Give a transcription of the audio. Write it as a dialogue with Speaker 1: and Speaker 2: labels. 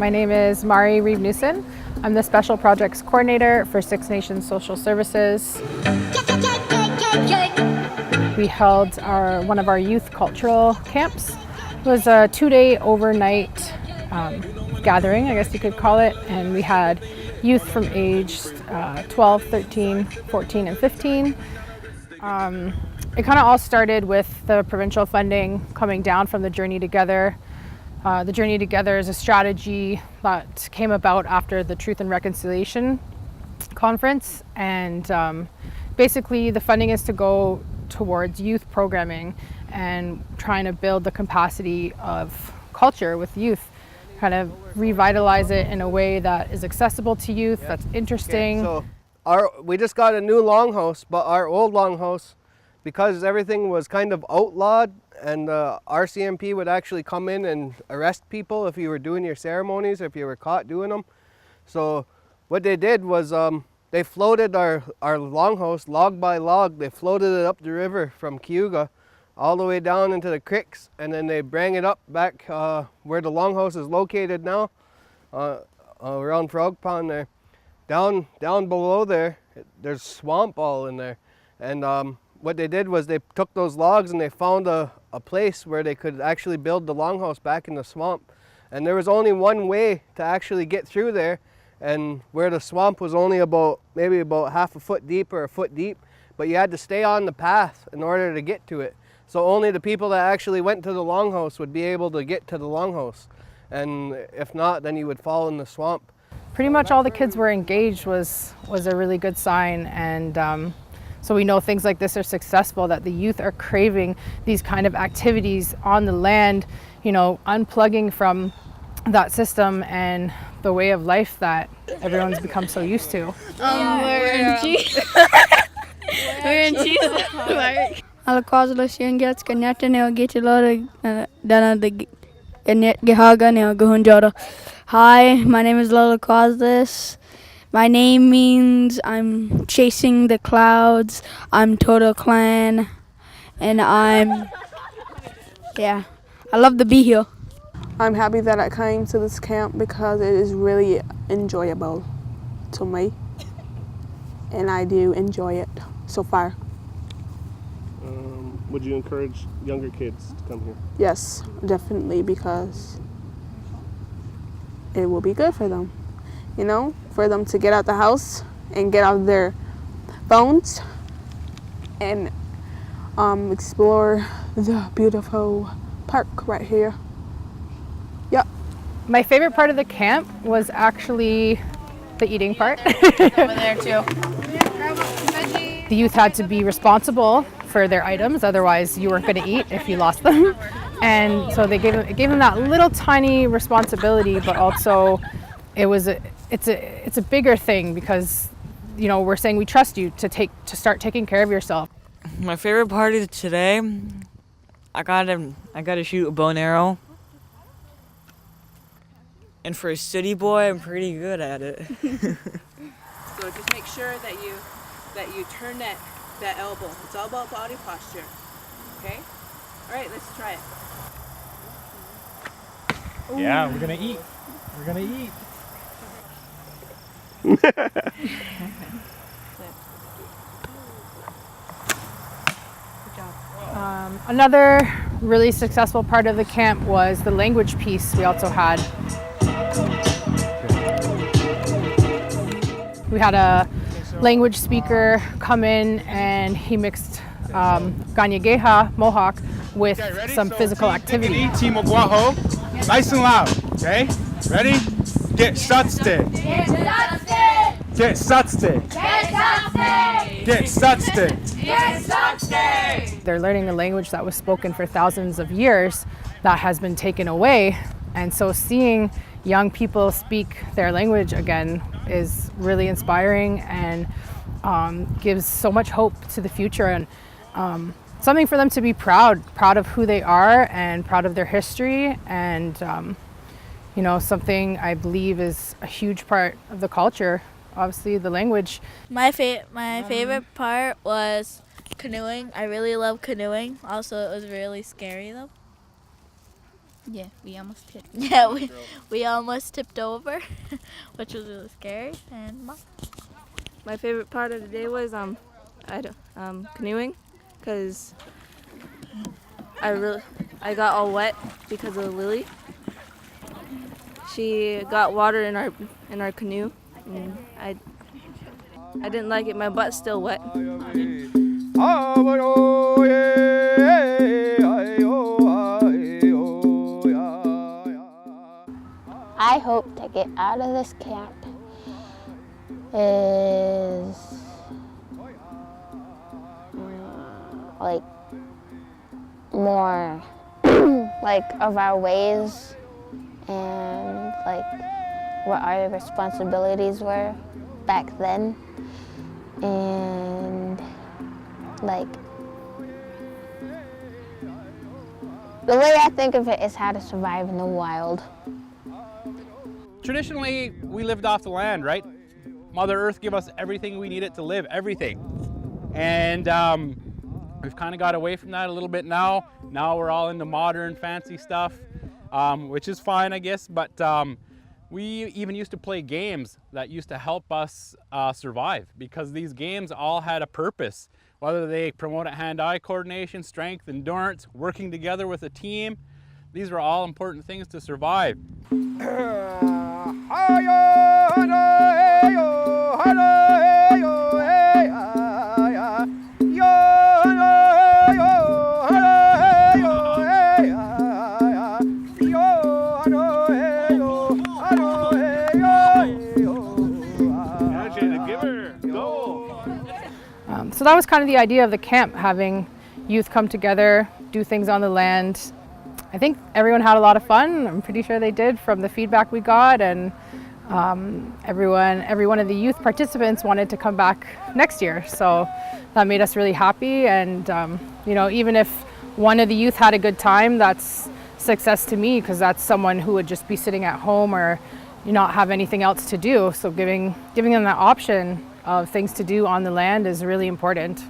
Speaker 1: My name is Mari Reeve-Newson. I'm the Special Projects Coordinator for Six Nations Social Services. We held one of our youth cultural camps. It was a 2-day overnight gathering, I guess you could call it, and we had youth from age 12, 13, 14, and 15. It kind of all started with the provincial funding coming down from the Journey Together. The Journey Together is a strategy that came about after the Truth and Reconciliation Conference, and basically the funding is to go towards youth programming and trying to build the capacity of culture with youth, kind of revitalize it in a way that is accessible to youth, that's interesting.
Speaker 2: Okay, so we just got a new longhouse, but our old longhouse, because everything was kind of outlawed, and RCMP would actually come in and arrest people if you were doing your ceremonies, if you were caught doing them. So what they did was they floated our longhouse log by log. They floated it up the river from Cayuga all the way down into the creeks, and then they bring it up back where the longhouse is located now, around Frog Pond there. Down below there, there's swamp all in there, and what they did was they took those logs and they found a place where they could actually build the longhouse back in the swamp. And there was only one way to actually get through there, and where the swamp was only maybe about half a foot deep or a foot deep, but you had to stay on the path in order to get to it. So only the people that actually went to the longhouse would be able to get to the longhouse, and if not, then you would fall in the swamp.
Speaker 1: Pretty much all the kids were engaged was a really good sign, and so we know things like this are successful, that the youth are craving these kind of activities on the land, you know, unplugging from that system and the way of life that everyone's become so used to.
Speaker 3: We're in Jesus. Alakazala Shingat Kanatana get a lot of Dana the Gehaga Guhunjara. Hi, my name is Lola Causeless. My name means I'm chasing the clouds. I'm Total Clan, and I love to be here.
Speaker 4: I'm happy that I came to this camp because it is really enjoyable to me, and I do enjoy it so far.
Speaker 2: Would you encourage younger kids to come here?
Speaker 4: Yes, definitely, because it will be good for them, you know, for them to get out the house and get out their phones and explore the beautiful park right here. Yep.
Speaker 1: My favorite part of the camp was actually the eating part.
Speaker 3: Over there too.
Speaker 1: The youth had to be responsible for their items, otherwise you weren't going to eat if you lost them. And so it gave them that little tiny responsibility, but also it's a bigger thing, because, you know, we're saying we trust you to start taking care of yourself.
Speaker 5: My favorite part of today, I got to shoot a bow and arrow. And for a city boy, I'm pretty good at it.
Speaker 6: So just make sure that you turn that elbow. It's all about body posture. Okay? All right, let's try it.
Speaker 7: Ooh. Yeah, we're gonna eat. We're gonna eat.
Speaker 1: Another really successful part of the camp was the language piece we also had. We had a language speaker come in, and he mixed Ganyageha, Mohawk, with some physical activity.
Speaker 7: Team Oguajo, nice and loud, okay? Ready? Get Satste. Get Satste. Get Satste. Get Satste. Get Satste. Get Satste.
Speaker 1: They're learning a language that was spoken for thousands of years that has been taken away. And so seeing young people speak their language again is really inspiring, and gives so much hope to the future, and something for them to be proud of who they are and proud of their history, and you know, something I believe is a huge part of the culture, obviously the language.
Speaker 3: My favorite part was canoeing. I really love canoeing. Also, it was really scary though. Yeah, we almost tipped.
Speaker 8: Yeah, we almost tipped over, which was really scary. And
Speaker 9: My favorite part of the day was canoeing, because I got all wet because of Lily. She got water in our canoe, and I didn't like it. My butt's still wet.
Speaker 10: I hope to get out of this camp is like more like of our ways and like what our responsibilities were back then, and like the way I think of it is how to survive in the wild.
Speaker 7: Traditionally, we lived off the land, right? Mother Earth gave us everything we needed to live, everything. And we've kind of got away from that a little bit now. Now we're all into modern, fancy stuff, which is fine, I guess. But we even used to play games that used to help us survive, because these games all had a purpose. Whether they promote hand-eye coordination, strength, endurance, working together with a team, these were all important things to survive.
Speaker 1: So that was kind of the idea of the camp, having youth come together, do things on the land. I think everyone had a lot of fun. I'm pretty sure they did from the feedback we got, and every one of the youth participants wanted to come back next year. So that made us really happy, and even if one of the youth had a good time, that's success to me, because that's someone who would just be sitting at home or not have anything else to do. So giving them that option of things to do on the land is really important.